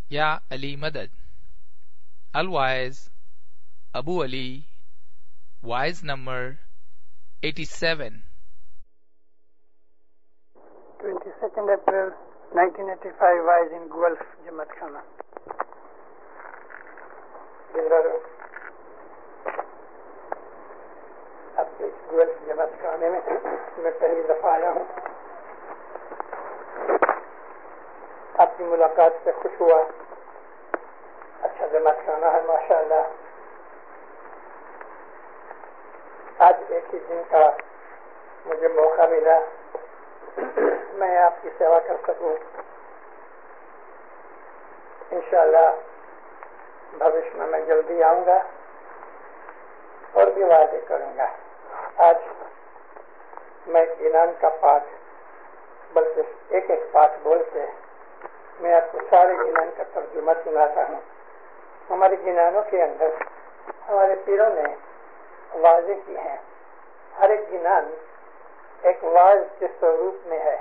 یا علی مدد. الوائز ابو علی، wise number 87. 22nd April 1985 wise in Gulf Jamaat Khana. اب گلف جماعت خانے میں پہلی دفعہ آیا ہوں. آپ کی ملاقات سے خوش ہوا. اچھا جماعت خانہ ہے ماشاء اللہ. آج ایک ہی دن کا مجھے موقع ملا میں آپ کی سیوا کر سکوں. انشاءاللہ بھوش میں جلدی آؤں گا اور بھی وعدے کروں گا. آج میں گنان کا پاٹ بلکہ ایک ایک پاٹ بول کے میں آپ کو سارے گنان کا ترجمہ سناتا ہوں. ہمارے گنانوں کے اندر ہمارے پیروں نے واضح کی ہیں. ہر ایک گنان ایک واضح کے سوروپ میں ہے،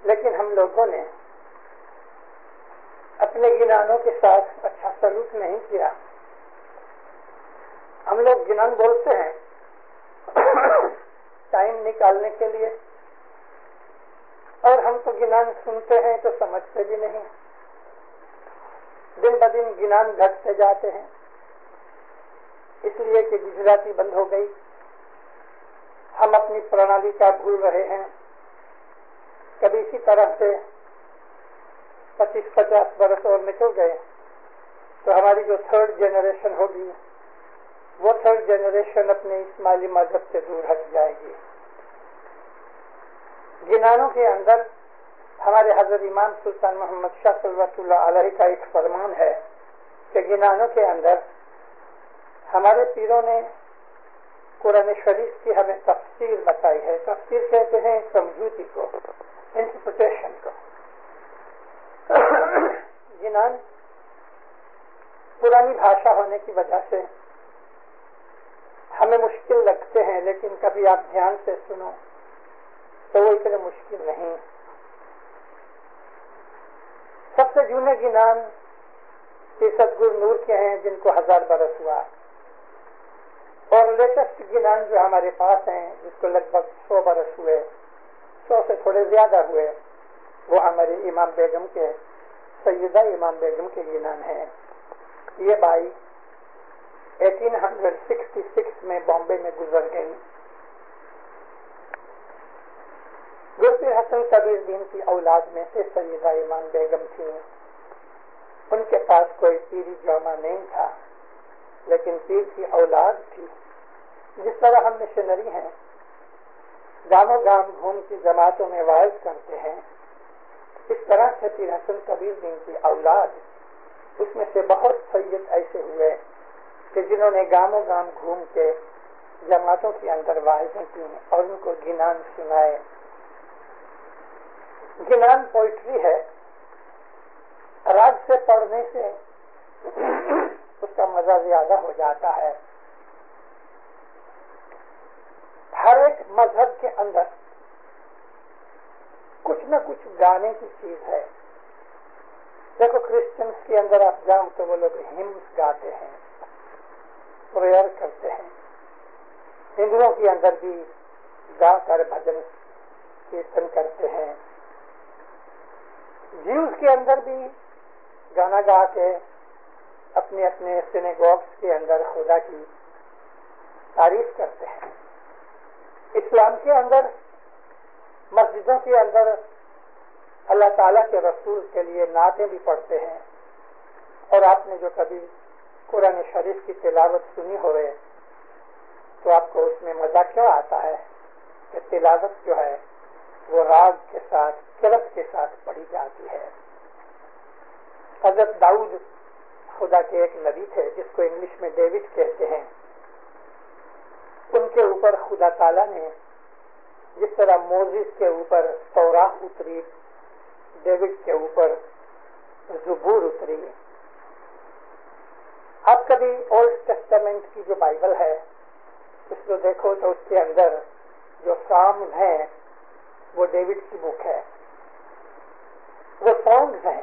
لیکن ہم لوگوں نے اپنے گنانوں کے ساتھ اچھا سلوک نہیں کیا. ہم لوگ گنان بولتے ہیں ٹائم نکالنے کے لیے، اور ہم تو گنان سنتے ہیں تو سمجھتے بھی نہیں. دن بدن گنان گھٹتے جاتے ہیں، اس لیے کہ گجراتی بند ہو گئی. ہم اپنی پرنالی کا بھول رہے ہیں. کبھی اسی طرح سے 25-50 برس اور نکل گئے تو ہماری جو تھرڈ جنریشن ہوگی وہ تھرڈ جنریشن اپنے اسماعیلی مذہب سے دور ہٹ جائے گی. گنانوں کے اندر ہمارے حضرت امام سلطان محمد شاہ صلوات اللہ علیہ کا ایک فرمان ہے کہ گنانوں کے اندر ہمارے پیروں نے قرآن شریف کی ہمیں تفسیر بتائی ہے. تفسیر کہتے ہیں سمجھوتی کو، انٹرپریٹیشن کو. گنان پرانی بھاشا ہونے کی وجہ سے ہمیں مشکل لگتے ہیں، لیکن کبھی آپ دھیان سے سنو تو وہ اتنے مشکل نہیں. سب سے جونے گنان سدگرو نور کے ہیں جن کو 1000 برس ہوا، اور لیٹسٹ گنان جو ہمارے پاس ہیں جس کو لگ بھگ 100 برس ہوئے، 100 سے تھوڑے زیادہ ہوئے، وہ ہمارے امام بیگم کے، سیدہ امام بیگم کے گنان ہیں. یہ بائی 1866 میں بامبے میں گزر گئی. گلپیر حسن کبیر دین کی اولاد میں سے سیدہ امام بیگم تھی. ان کے پاس کوئی پیری جامع نہیں تھا، لیکن پیر کی اولاد تھی. جس طرح ہم مشنری ہیں، گاؤں گاؤں گھوم کی جماعتوں میں واعظ کرتے ہیں، اس طرح سے پیر حسن کبیر دین کی اولاد، اس میں سے بہت سید ایسے ہوئے کہ جنہوں نے گاؤں گاؤں گھوم کے جماعتوں کے اندر واعظیں کی اور ان کو گنان سنائے. گنان پوئٹری ہے. راگ سے پڑھنے سے اس کا مزہ زیادہ ہو جاتا ہے. ہر ایک مذہب کے اندر کچھ نہ کچھ گانے کی چیز ہے. دیکھو کرسچنس کے اندر آپ جاؤ تو وہ لوگ ہمس گاتے ہیں، پریئر کرتے ہیں. ہندوؤں کے اندر بھی گا کر بھجن کیرتن کرتے ہیں. جیوز کے اندر بھی گانا گا کے اپنے اپنے سینیگوگس کے اندر خدا کی تعریف کرتے ہیں. اسلام کے اندر مسجدوں کے اندر اللہ تعالیٰ کے رسول کے لیے نعتیں بھی پڑھتے ہیں. اور آپ نے جو کبھی قرآن شریف کی تلاوت سنی ہوئے تو آپ کو اس میں مزہ کیوں آتا ہے کہ تلاوت جو ہے وہ راگ کے ساتھ، قرت کے ساتھ پڑھی جاتی ہے. حضرت داؤد خدا کے ایک نبی تھے جس کو انگلش میں ڈیوڈ کہتے ہیں. ان کے اوپر خدا تعالیٰ نے جس طرح موزیس کے اوپر توراہ اتری، ڈیوڈ کے اوپر زبور اتری. آپ کبھی اولڈ ٹیسٹامنٹ کی جو بائبل ہے اس کو دیکھو تو اس کے اندر جو سامز ہیں وہ ڈیوڈ کی بک ہے. وہ سانگز ہیں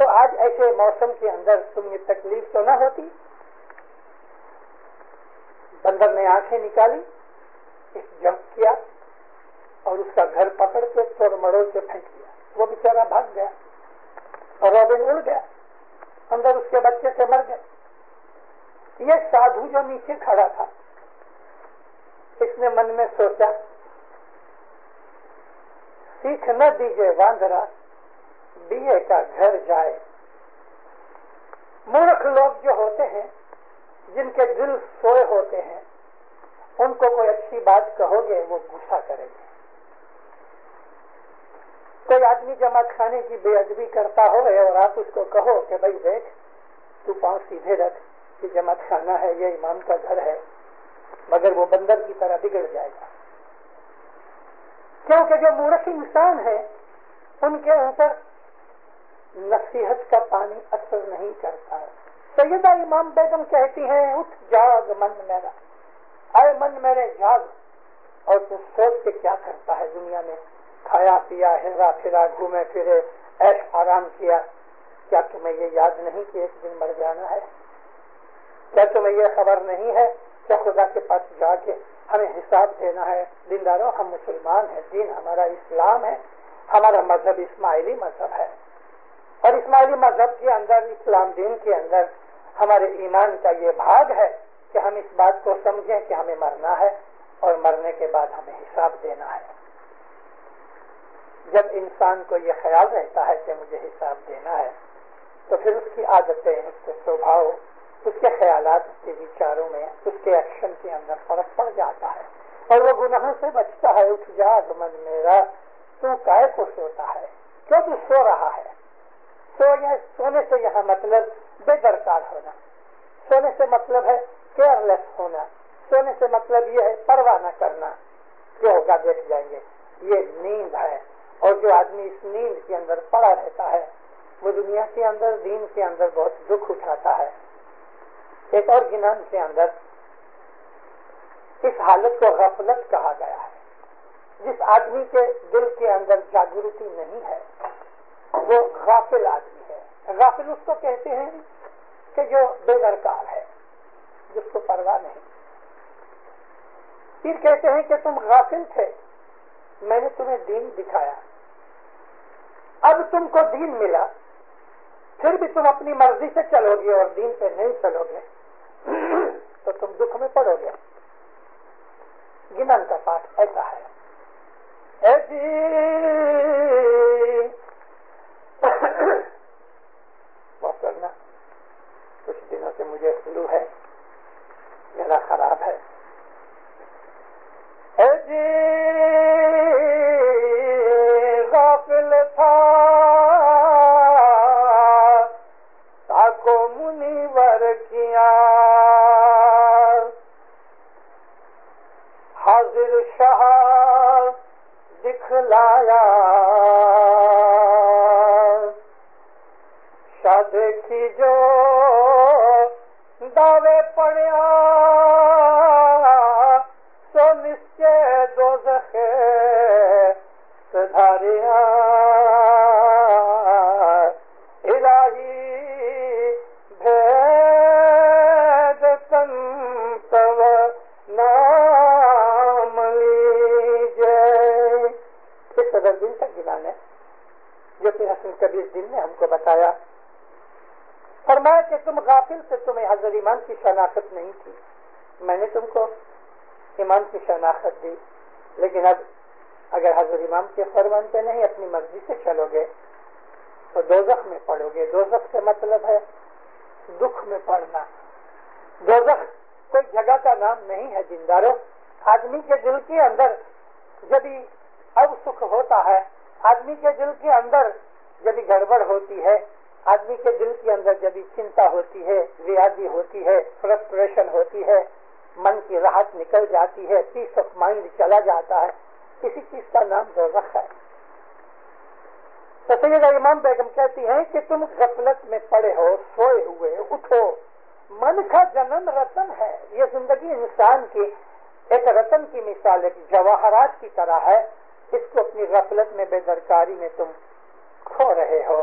تو آج ایسے موسم کے اندر تم یہ تکلیف تو نہ ہوتی؟ بندر نے آنکھیں نکالی، ایک جمپ کیا اور اس کا گھر پکڑ کے توڑ مڑوڑ کے پھینک دیا. وہ بیچارہ بھاگ گیا اور روبن اڑ گیا، اندر اس کے بچے سے مر گئے. یہ سادھو جو نیچے کھڑا تھا، اس نے من میں سوچا سیکھ نہ دیجیے واندرا دیے کا گھر جائے. مورخ لوگ جو ہوتے ہیں، جن کے دل سوئے ہوتے ہیں، ان کو کوئی اچھی بات کہو گے وہ غصہ کریں گے. کوئی آدمی جماعت خانے کی بے ادبی کرتا ہو اور آپ اس کو کہو کہ بھائی دیکھ تو پاؤں سیدھے رکھ، یہ جماعت خانہ ہے، یہ امام کا گھر ہے، مگر وہ بندر کی طرح بگڑ جائے گا. کیونکہ جو مورخ انسان ہے ان کے اوپر نصیحت کا پانی اثر نہیں کرتا. سیدہ امام بیگم کہتی ہیں اٹھ جاگ من میرا، اے من میرے جاگ. اور تو سوچ کے کیا کرتا ہے دنیا میں، کھایا پیا ہرا پھرا گھومے پھرے ایش آرام کیا. کیا تمہیں یہ یاد نہیں کہ ایک دن مر جانا ہے؟ کیا تمہیں یہ خبر نہیں ہے کہ خدا کے پاس جا کے ہمیں حساب دینا ہے؟ دینداروں ہم مسلمان ہیں، دین ہمارا اسلام ہے، ہمارا مذہب اسماعیلی مذہب ہے، اور اسماعیلی مذہب کے اندر، اسلام دین کے اندر ہمارے ایمان کا یہ بھاگ ہے کہ ہم اس بات کو سمجھیں کہ ہمیں مرنا ہے اور مرنے کے بعد ہمیں حساب دینا ہے. جب انسان کو یہ خیال رہتا ہے کہ مجھے حساب دینا ہے تو پھر اس کی عادتیں، اس کے سوبھاؤ، اس کے خیالات، اس کے وچاروں میں، اس کے ایکشن کے اندر فرق پڑ جاتا ہے اور وہ گناہوں سے بچتا ہے. اٹھ جاگ من میرا، تو کائے کو سوتا ہے؟ کیوں تو سو رہا ہے؟ سونے سے یہاں مطلب بے درکار ہونا، سونے سے مطلب ہے کیئر لیس ہونا، سونے سے مطلب یہ ہے پرواہ نہ کرنا، جو ہوگا دیکھ جائیں گے. یہ نیند ہے، اور جو آدمی اس نیند کے اندر پڑا رہتا ہے وہ دنیا کے اندر، دین کے اندر بہت دکھ اٹھاتا ہے. ایک اور گنان کے اندر اس حالت کو غفلت کہا گیا ہے. جس آدمی کے دل کے اندر جاگرتی نہیں ہے وہ غافل آدمی ہے. غافل اس کو کہتے ہیں کہ جو بے درکار ہے، جس کو پرواہ نہیں. پھر کہتے ہیں کہ تم غافل تھے، میں نے تمہیں دین دکھایا، اب تم کو دین ملا، پھر بھی تم اپنی مرضی سے چلو گے اور دین پہ نہیں چلو گے تو تم دکھ میں پڑو گے. گنان کا پاٹ ایسا ہے. اے جی معاف کرنا، کچھ دنوں سے مجھے فلو ہے، گلا خراب ہے. اے جی غافل تھا تاکو منیور کیا، حاضر شاہ دکھلایا، شاہ دیکھی جو دعوے پڑیا، سو نسچے دوزخ سدھاریا. الہی بھید تن تب نام لیجے. اس قدر دن تک گنان ہے جو کہ حسن کبیر دل نے ہم کو بتایا. فرمایا کہ تم غافل سے، تمہیں حضرت ایمان کی شناخت نہیں تھی، میں نے تم کو ایمان کی شناخت دی، لیکن اب اگر حضرت امام کے فرمان پہ نہیں اپنی مرضی سے چلو گے تو دوزخ میں پڑو گے. دوزخ سے مطلب ہے دکھ میں پڑنا. دوزخ کوئی جگہ کا نام نہیں ہے دینداروں. آدمی کے دل کے اندر جب اب سکھ ہوتا ہے، آدمی کے دل کے اندر جب گڑبڑ ہوتی ہے، آدمی کے دل کے اندر جب چنتا ہوتی ہے، ریاضی ہوتی ہے، فرسٹریشن ہوتی ہے، من کی راحت نکل جاتی ہے، پیس آف مائنڈ چلا جاتا ہے، کسی چیز کا نام دوزخ ہے. تو سیدہ امام بیگم کہتی ہیں کہ تم غفلت میں پڑے ہو، سوئے ہوئے، اٹھو. من کا جنم رتن ہے. یہ زندگی انسان کی ایک رتن کی مثال، ایک جواہرات کی طرح ہے. اس کو اپنی غفلت میں، بے درکاری میں تم کھو رہے ہو.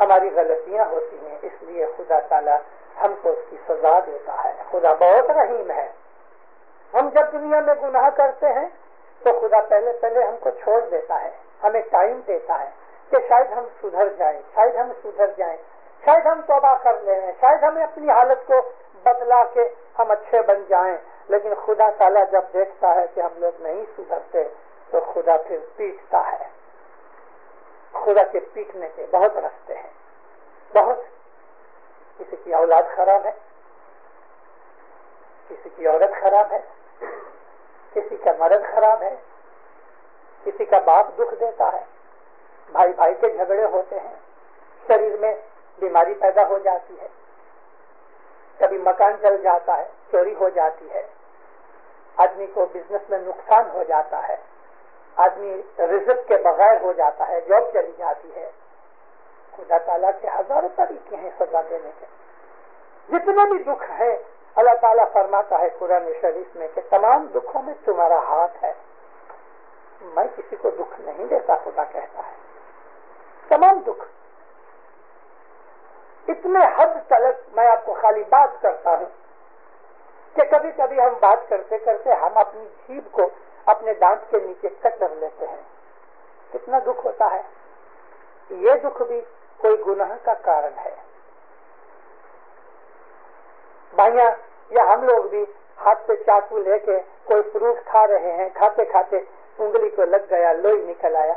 ہماری غلطیاں ہوتی ہیں، اس لیے خدا تعالیٰ ہم کو اس کی سزا دیتا ہے۔ خدا بہت رحیم ہے۔ ہم جب دنیا میں گناہ کرتے ہیں تو خدا پہلے ہم کو چھوڑ دیتا ہے، ہمیں ٹائم دیتا ہے کہ شاید ہم سدھر جائیں، شاید ہم توبہ کر لیں، شاید ہمیں اپنی حالت کو بدلا کے ہم اچھے بن جائیں۔ لیکن خدا تعالیٰ جب دیکھتا ہے کہ ہم لوگ نہیں سدھرتے تو خدا پھر پیٹتا ہے۔ خدا کے پیٹنے کے بہت راستے ہیں، بہت۔ کسی کی اولاد خراب ہے، کسی کی عورت خراب ہے، کسی کا مرد خراب ہے، کسی کا باپ دکھ دیتا ہے، بھائی بھائی کے جھگڑے ہوتے ہیں، شریر میں بیماری پیدا ہو جاتی ہے، کبھی مکان جل جاتا ہے، چوری ہو جاتی ہے، آدمی کو بزنس میں نقصان ہو جاتا ہے، آدمی رزق کے بغیر ہو جاتا ہے، جاب چلی جاتی ہے۔ خدا تعالیٰ کے ہزاروں طریقے ہیں سزا دینے کے۔ جتنے بھی دکھ ہیں اللہ تعالیٰ فرماتا ہے قرآن شریف میں کہ تمام دکھوں میں تمہارا ہاتھ ہے، میں کسی کو دکھ نہیں دیتا، خدا کہتا ہے تمام دکھ۔ اتنے حد تلک میں آپ کو خالی بات کرتا ہوں کہ کبھی کبھی ہم بات کرتے کرتے ہم اپنی جیبھ کو اپنے دانت کے نیچے کتر لیتے ہیں، کتنا دکھ ہوتا ہے۔ یہ دکھ بھی کوئی گناہ کا کارن ہے۔ بھائیاں یا ہم لوگ بھی ہاتھ پہ چاقو لے کے کوئی فروٹ کھا رہے ہیں، کھاتے کھاتے انگلی کو لگ گیا، لوئی نکل آیا،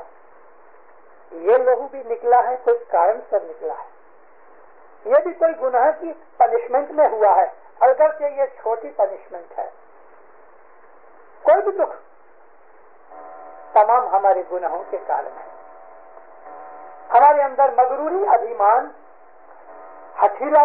یہ لہو بھی نکلا ہے، کوئی کارن سے نکلا ہے۔ یہ بھی کوئی گناہ کی پنشمنٹ میں ہوا ہے، اگرچہ یہ چھوٹی پنشمنٹ ہے۔ کوئی بھی دکھ تمام ہمارے گناہوں کے کارن ہے۔ ہمارے اندر مغروری ابھیمان ہتھیلا